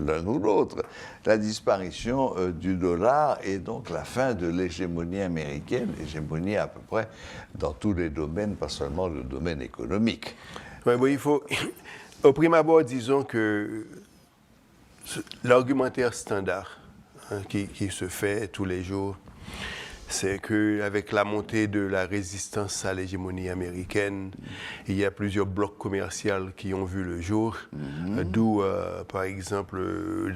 l'un ou l'autre, la disparition du dollar et donc la fin de l'hégémonie américaine, hégémonie à peu près dans tous les domaines, pas seulement le domaine économique. Ouais, bon, il faut, au prime abord, disons que l'argumentaire standard qui se fait tous les jours, c'est qu'avec la montée de la résistance à l'hégémonie américaine, il y a plusieurs blocs commerciaux qui ont vu le jour, d'où, par exemple,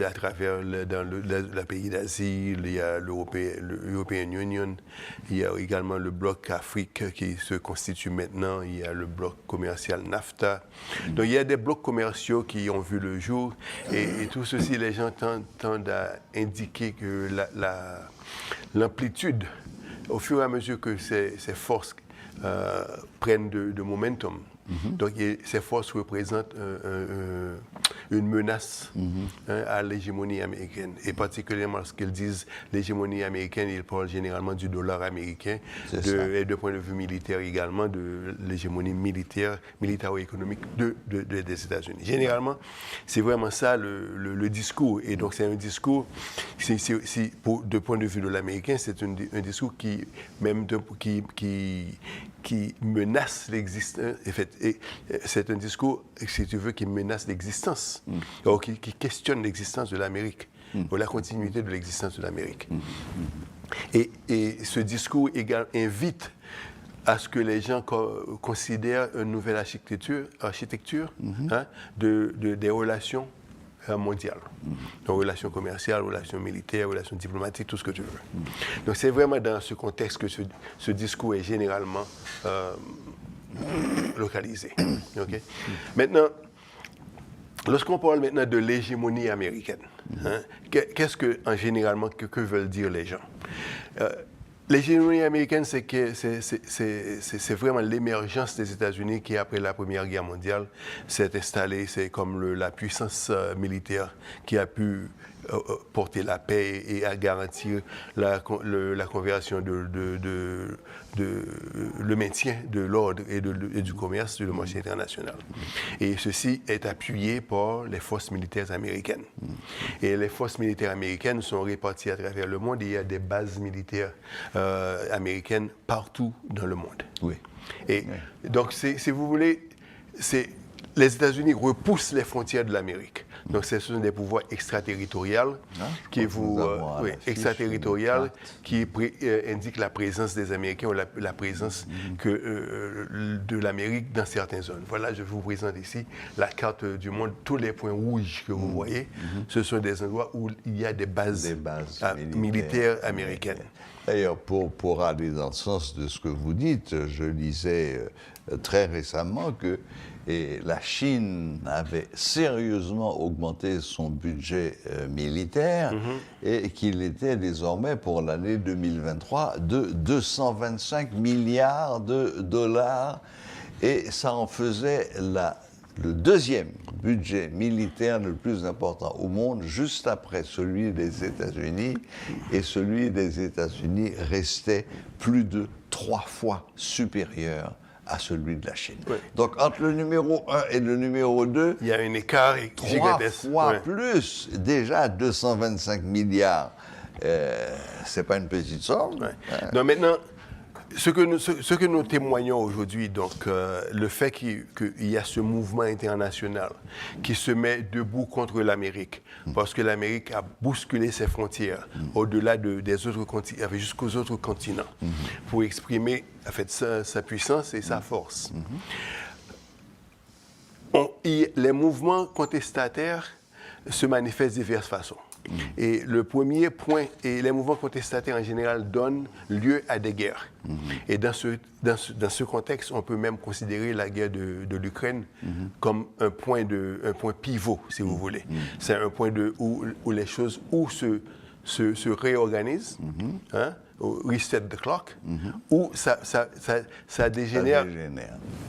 à travers dans le pays d'Asie, il y a l'European Union, il y a également le bloc Afrique qui se constitue maintenant, il y a le bloc commercial NAFTA. Donc il y a des blocs commerciaux qui ont vu le jour, et tout ceci, les gens tendent à indiquer que l'amplitude, au fur et à mesure que ces forces prennent de momentum, donc ces forces représentent une menace à l'hégémonie américaine. Et particulièrement lorsqu'ils disent l'hégémonie américaine, ils parlent généralement du dollar américain et de point de vue militaire également, de l'hégémonie militaro-économique des États-Unis. Généralement, c'est vraiment ça le discours. Et donc c'est un discours, de point de vue de l'américain, c'est un discours qui menace l'existence. C'est un discours, si tu veux, qui menace l'existence, qui questionne l'existence de l'Amérique, ou la continuité de l'existence de l'Amérique. Et ce discours invite à ce que les gens considèrent une nouvelle architecture des relations mondiales. Donc, relations commerciales, relations militaires, relations diplomatiques, tout ce que tu veux. Donc, c'est vraiment dans ce contexte que ce discours est généralement localisé. Okay? Maintenant, lorsqu'on parle maintenant de l'hégémonie américaine, qu'est-ce que, généralement, que veulent dire les gens? L'hégémonie américaine, c'est vraiment l'émergence des États-Unis qui, après la Première Guerre mondiale, s'est installée. C'est comme la puissance militaire qui a pu porter la paix et à garantir la conversion le maintien de l'ordre et du commerce sur le marché international. Et ceci est appuyé par les forces militaires américaines. Et les forces militaires américaines sont réparties à travers le monde. Il y a des bases militaires américaines partout dans le monde. Oui. Et donc, si vous voulez, les États-Unis repoussent les frontières de l'Amérique. Donc, ce sont des pouvoirs extraterritoriaux qui indiquent la présence des Américains ou la présence de l'Amérique dans certaines zones. Voilà, je vous présente ici la carte du monde. Tous les points rouges que vous voyez, ce sont des endroits où il y a des bases militaires américaines. D'ailleurs, pour aller dans le sens de ce que vous dites, je lisais très récemment que la Chine avait sérieusement augmenté son budget militaire et qu'il était désormais pour l'année 2023 de 225 milliards de dollars et ça en faisait le deuxième budget militaire le plus important au monde, juste après celui des États-Unis. Et celui des États-Unis restait plus de 3 fois supérieur à celui de la Chine. Oui. Donc, entre le numéro 1 et le numéro 2, il y a un écart gigantesque. 3 fois plus, déjà 225 milliards. C'est pas une petite somme. Non, maintenant, ce que nous témoignons aujourd'hui, donc, le fait qu'il y a ce mouvement international qui se met debout contre l'Amérique, parce que l'Amérique a bousculé ses frontières au-delà des autres continents, jusqu'aux autres continents, pour exprimer en fait, sa puissance et sa force. Les mouvements contestataires se manifestent de diverses façons. Et le premier point, et les mouvements contestataires en général donnent lieu à des guerres. Et dans ce contexte, on peut même considérer la guerre de l'Ukraine comme un point pivot, si vous voulez. C'est un point où les choses se réorganisent, reset the clock, où ça dégénère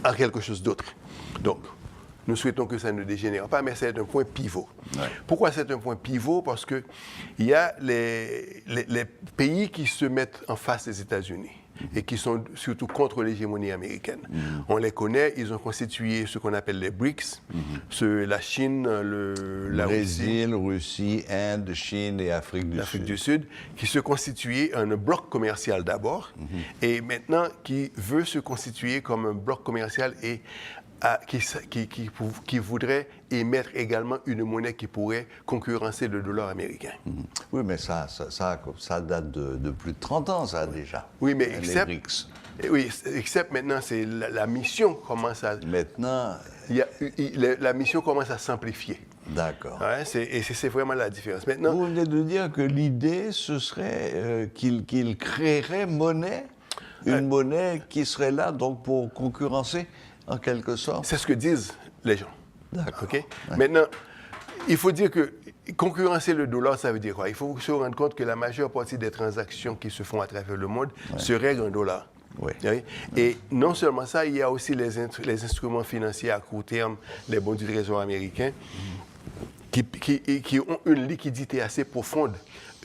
en quelque chose d'autre. Donc, nous souhaitons que ça ne dégénère pas, mais c'est un point pivot. Ouais. Pourquoi c'est un point pivot? Parce qu'il y a les pays qui se mettent en face des États-Unis. et qui sont surtout contre l'hégémonie américaine. On les connaît, ils ont constitué ce qu'on appelle les BRICS, la Chine, la Brésil, Russie, Inde, Chine et Afrique du Sud, qui se constituaient un bloc commercial d'abord, et maintenant qui veut se constituer comme un bloc commercial et qui voudrait émettre également une monnaie qui pourrait concurrencer le dollar américain. Oui, mais ça date de plus de 30 ans, ça, déjà. Oui, mais les BRICS. Oui, except maintenant, c'est la mission commence à... Maintenant... la mission commence à s'amplifier. D'accord. Ouais, c'est vraiment la différence. Maintenant, vous venez de dire que l'idée, ce serait qu'il créerait une monnaie qui serait là donc pour concurrencer, en quelque sorte. C'est ce que disent les gens. D'accord. Okay? Ouais. Maintenant, il faut dire que concurrencer le dollar, ça veut dire quoi? Il faut se rendre compte que la majeure partie des transactions qui se font à travers le monde se règlent en dollars. Oui. Et non seulement ça, il y a aussi les instruments financiers à court terme, les bons du Trésor américain, qui ont une liquidité assez profonde,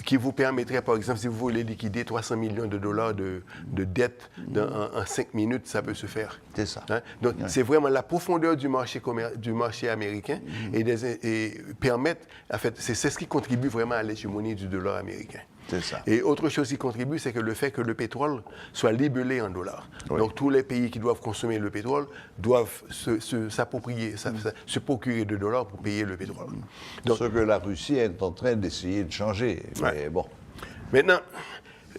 qui vous permettrait, par exemple, si vous voulez liquider 300 millions de dollars de dette en 5 minutes, ça peut se faire. C'est ça. Donc, c'est vraiment la profondeur du marché américain et permettre, en fait, c'est ce qui contribue vraiment à l'hégémonie du dollar américain. C'est ça. Et autre chose qui contribue, c'est que le fait que le pétrole soit libellé en dollars. Oui. Donc, tous les pays qui doivent consommer le pétrole doivent s'approprier, se procurer de dollars pour payer le pétrole. Donc, ce que la Russie est en train d'essayer de changer. Mais bon. Maintenant,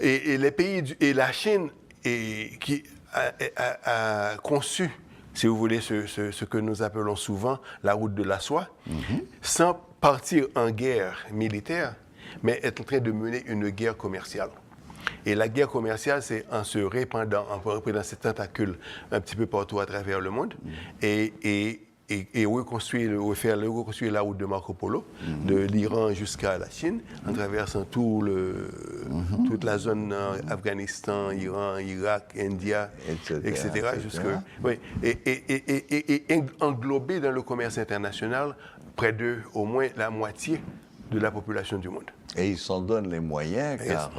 et les pays et la Chine qui a conçu, si vous voulez, ce que nous appelons souvent la route de la soie, sans partir en guerre militaire, mais est en train de mener une guerre commerciale. Et la guerre commerciale, c'est en se répandant, en reprenant ses tentacules un petit peu partout à travers le monde et reconstruire la route de Marco Polo, de l'Iran jusqu'à la Chine, en traversant toute la zone Afghanistan, Iran, Irak, India, etc. Oui, et englober dans le commerce international près de au moins la moitié de la population du monde. Et ils s'en donnent les moyens, car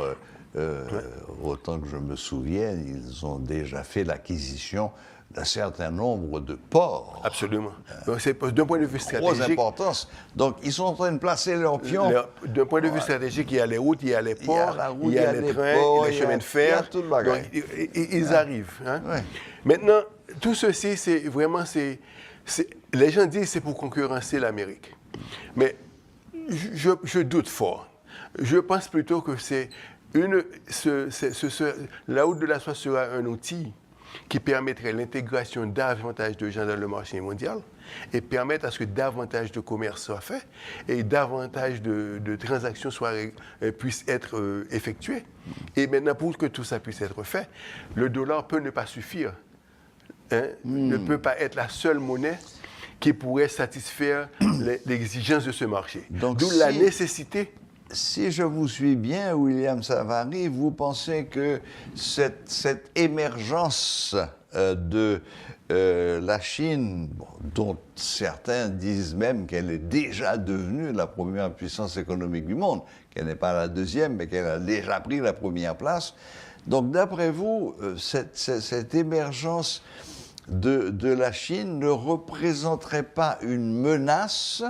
autant que je me souvienne, ils ont déjà fait l'acquisition d'un certain nombre de ports. Absolument. Donc, c'est d'un point de vue stratégique. Grosse importance. Donc, ils sont en train de placer leurs pions. D'un point de vue stratégique, il y a les routes, il y a les ports, il y a les trains, il y a les chemins de fer. Il y a tout le bagage. Donc, ils arrivent. Hein? Ouais. Maintenant, tout ceci, c'est vraiment... les gens disent que c'est pour concurrencer l'Amérique. Mais je doute fort. Je pense plutôt que la route de la soie sera un outil qui permettrait l'intégration davantage de gens dans le marché mondial et permettre à ce que davantage de commerce soit fait et davantage de transactions puissent être effectuées. Et maintenant, pour que tout ça puisse être fait, le dollar peut ne pas suffire, ne peut pas être la seule monnaie qui pourrait satisfaire l'exigence de ce marché. D'où la nécessité. Si je vous suis bien, William Savary, vous pensez que cette émergence de la Chine, dont certains disent même qu'elle est déjà devenue la première puissance économique du monde, qu'elle n'est pas la deuxième, mais qu'elle a déjà pris la première place. Donc, d'après vous, cette émergence de la Chine ne représenterait pas une menace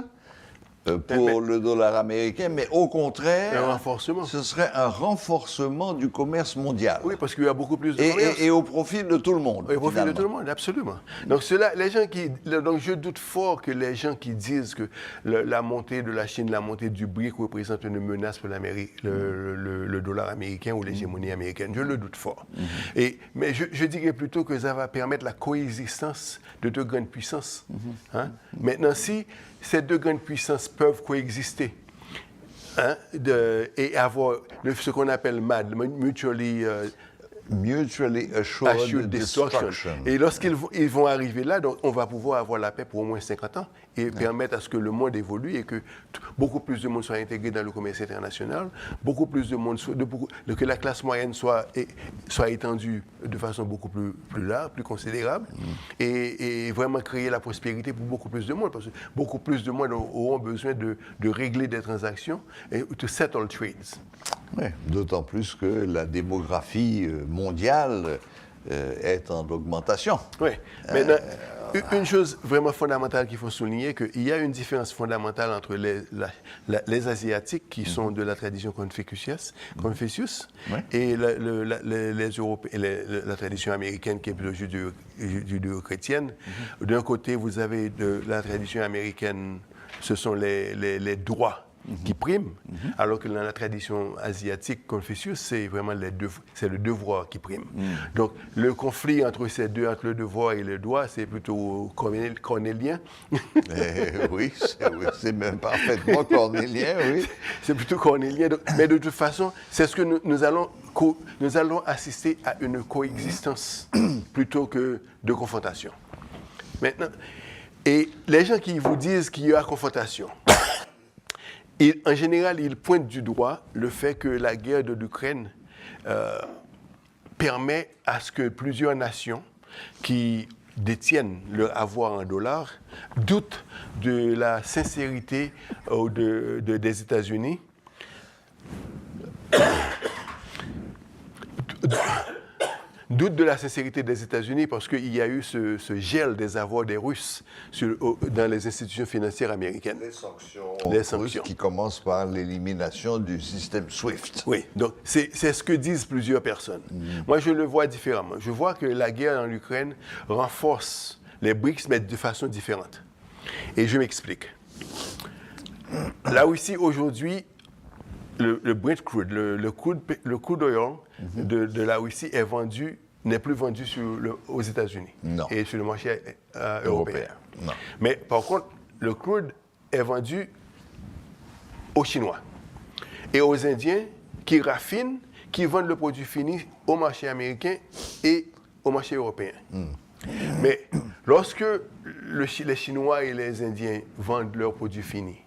pour le dollar américain, mais au contraire, un renforcement. Ce serait un renforcement du commerce mondial. Oui, parce qu'il y a beaucoup plus de commerce. Et au profit de tout le monde. Oui, au profit de tout le monde, absolument. Donc, donc je doute fort que les gens qui disent que la montée de la Chine, la montée du BRIC représente une menace pour l'Amérique, le dollar américain ou l'hégémonie américaine. Je le doute fort. Mais je dirais plutôt que ça va permettre la coexistence de deux grandes puissances. Maintenant, si ces deux grandes puissances peuvent coexister et avoir ce qu'on appelle MAD, Mutually Assured Destruction. Et lorsqu'ils vont arriver là, donc, on va pouvoir avoir la paix pour au moins 50 ans et permettre à ce que le monde évolue et que beaucoup plus de monde soit intégré dans le commerce international, beaucoup plus de monde, que la classe moyenne soit étendue de façon beaucoup plus large, plus considérable, et vraiment créer la prospérité pour beaucoup plus de monde, parce que beaucoup plus de monde auront besoin de régler des transactions et to settle trades. Oui, d'autant plus que la démographie mondiale est en augmentation. Oui. Maintenant, une chose vraiment fondamentale qu'il faut souligner, qu'il y a une différence fondamentale entre les Asiatiques qui sont de la tradition Confucius Ouais. et les Européens, la tradition américaine qui est plutôt judéo-chrétienne. D'un côté, vous avez de la tradition américaine, ce sont les droits qui priment, alors que dans la tradition asiatique, Confucius, c'est vraiment c'est le devoir qui prime. Donc, le conflit entre ces deux, entre le devoir et le droit, c'est plutôt cornélien. Oui, c'est même parfaitement cornélien, oui. C'est plutôt cornélien. Donc, mais de toute façon, c'est ce que nous allons assister à une coexistence plutôt que de confrontation. Maintenant, et les gens qui vous disent qu'il y a confrontation, en général, ils pointent du doigt le fait que la guerre de l'Ukraine permet à ce que plusieurs nations qui détiennent leur avoir en dollars doutent de la sincérité des États-Unis, doutent de la sincérité des États-Unis parce qu'il y a eu ce gel des avoirs des Russes dans les institutions financières américaines. Les sanctions qui commencent par l'élimination du système SWIFT. Oui, donc c'est ce que disent plusieurs personnes. Moi, je le vois différemment. Je vois que la guerre en Ukraine renforce les BRICS, mais de façon différente. Et je m'explique. La Russie, aujourd'hui, le Brent crude, le crude oil de la Russie n'est plus vendu aux États-Unis et sur le marché européen. Non. Mais par contre, le crude est vendu aux Chinois et aux Indiens qui raffinent, qui vendent le produit fini au marché américain et au marché européen. Mais lorsque les Chinois et les Indiens vendent leurs produits finis,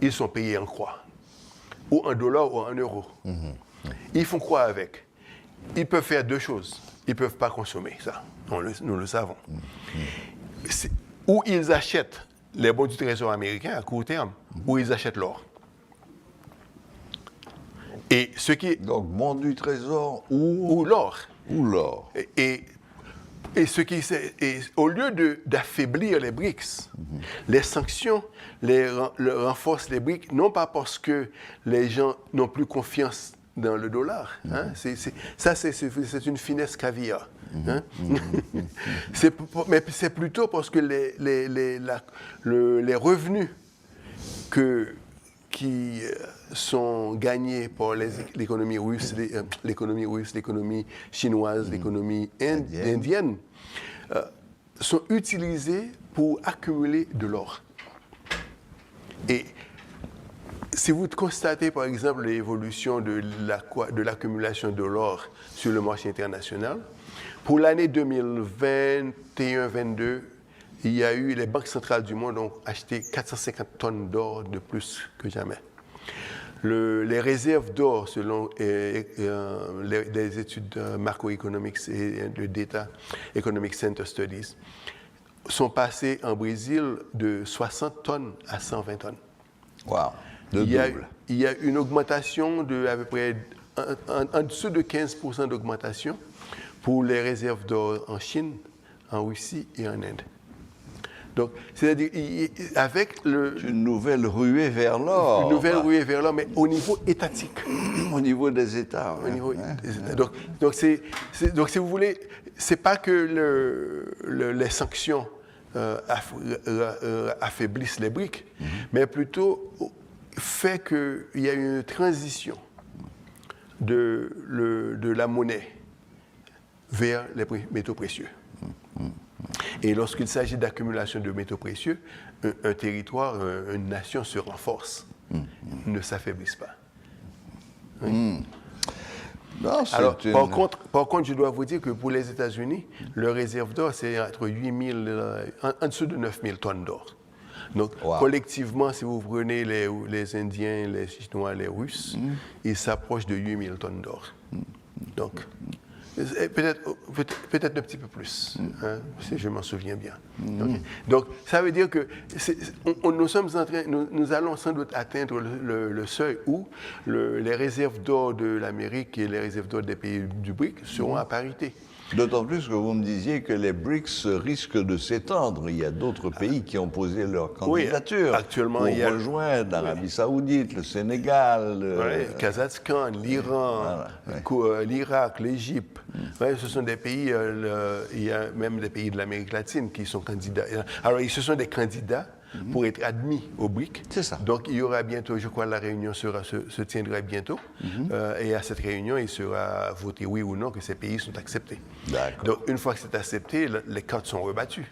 ils sont payés en quoi? Ou en dollars ou en euros. Ils font quoi avec? Ils peuvent faire deux choses. Ils ne peuvent pas consommer, ça. Nous le savons. Ou ils achètent les bons du Trésor américain à court terme, ou ils achètent l'or. Et ce qui... Donc, bons du Trésor ou l'or. Ou l'or. Et au lieu d'affaiblir les BRICS, les sanctions renforcent les BRICS, non pas parce que les gens n'ont plus confiance dans le dollar. Hein? C'est une finesse caviar. Hein? Mais c'est plutôt parce que les revenus qui sont gagnés par l'économie russe, l'économie chinoise, l'économie indienne, sont utilisés pour accumuler de l'or. Et si vous constatez, par exemple, l'évolution de l'accumulation de l'or sur le marché international, pour l'année 2021-22, les banques centrales du monde ont acheté 450 tonnes d'or de plus que jamais. Les réserves d'or, selon les études macroéconomiques et le Data Economic Center Studies, sont passées en Brésil de 60 tonnes à 120 tonnes. Wow. Il y a une augmentation de à peu près en dessous de 15% d'augmentation pour les réserves d'or en Chine, en Russie et en Inde. Donc, c'est-à-dire, avec une nouvelle ruée vers l'or. Une nouvelle ruée vers l'or, mais au niveau étatique. Au niveau des États. Au niveau des États. Donc, si vous voulez, c'est pas que les sanctions affaiblissent les BRICS, mais plutôt fait qu'il y a une transition de la monnaie vers les métaux précieux. Et lorsqu'il s'agit d'accumulation de métaux précieux, un territoire, une nation se renforce, ne s'affaiblisse pas. Oui. Non, alors, par contre, je dois vous dire que pour les États-Unis, leur réserve d'or, c'est entre 8 000, en dessous de 9 000 tonnes d'or. Donc, collectivement, si vous prenez les Indiens, les Chinois, les Russes, ils s'approchent de 8 000 tonnes d'or. Donc, Peut-être un petit peu plus, hein, si je m'en souviens bien. Okay. Donc, ça veut dire que nous allons sans doute atteindre le seuil où les réserves d'or de l'Amérique et les réserves d'or des pays du BRIC seront à parité. D'autant plus que vous me disiez que les BRICS risquent de s'étendre. Il y a d'autres pays qui ont posé leur candidature. Oui, actuellement, pour il y a rejoindre l'Arabie Saoudite, le Sénégal, le Kazakhstan, l'Iran, l'Irak, l'Égypte. Ce sont des pays, il y a même des pays de l'Amérique latine qui sont candidats. Alors, ce sont des candidats pour être admis au BRIC. C'est ça. Donc, il y aura bientôt, je crois, la réunion se tiendra bientôt. Et à cette réunion, il sera voté oui ou non que ces pays sont acceptés. D'accord. Donc, une fois que c'est accepté, les cartes sont rebattues.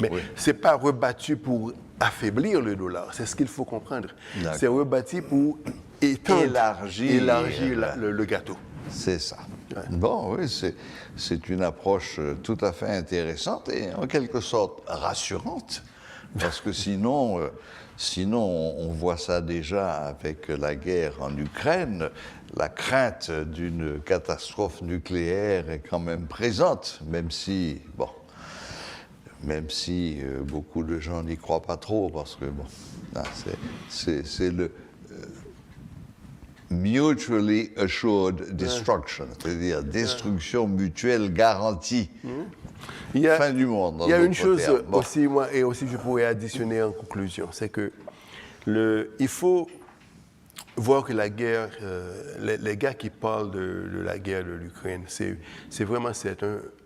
Mais ce n'est pas rebattu pour affaiblir le dollar, c'est ce qu'il faut comprendre. C'est rebattu pour élargir le gâteau. C'est ça. Ouais. Bon, oui, c'est une approche tout à fait intéressante et en quelque sorte rassurante. Parce que sinon, on voit ça déjà avec la guerre en Ukraine. La crainte d'une catastrophe nucléaire est quand même présente, même si beaucoup de gens n'y croient pas trop, parce que c'est le mutually assured destruction, c'est-à-dire destruction mutuelle garantie. Fin du monde. Il y a une chose aussi, et aussi je pourrais additionner en conclusion, c'est que il faut voir que la guerre, les gars qui parlent de la guerre de l'Ukraine, c'est vraiment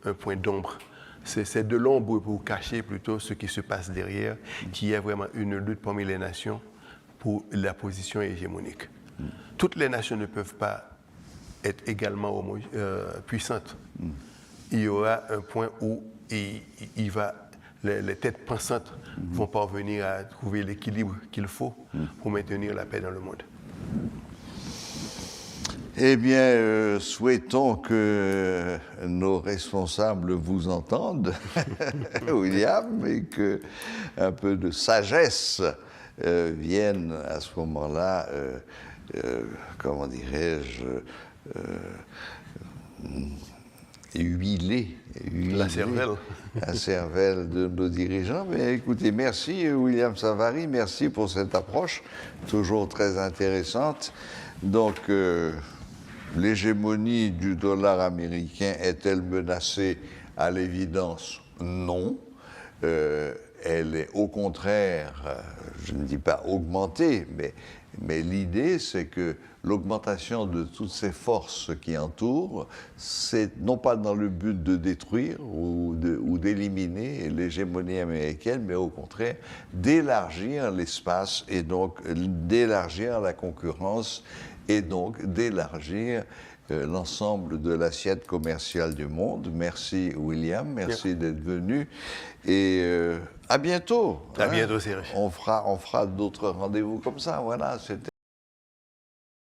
un point d'ombre. C'est de l'ombre pour cacher plutôt ce qui se passe derrière, qu'il y a vraiment une lutte parmi les nations pour la position hégémonique. Toutes les nations ne peuvent pas être également puissantes. Il y aura un point où les têtes pensantes vont parvenir à trouver l'équilibre qu'il faut pour maintenir la paix dans le monde. Eh bien, souhaitons que nos responsables vous entendent, William, et qu'un peu de sagesse vienne à ce moment-là, comment dirais-je, huiler la cervelle de nos dirigeants. Mais écoutez, merci William Savary, merci pour cette approche, toujours très intéressante. Donc, l'hégémonie du dollar américain est-elle menacée? À l'évidence, non. Elle est au contraire, je ne dis pas augmentée, mais l'idée c'est que l'augmentation de toutes ces forces qui entourent, c'est non pas dans le but de détruire ou d'éliminer l'hégémonie américaine, mais au contraire d'élargir l'espace et donc d'élargir la concurrence et donc d'élargir l'ensemble de l'assiette commerciale du monde. Merci William, merci d'être venu et à bientôt. À bientôt, Serge. On fera d'autres rendez-vous comme ça, voilà. C'était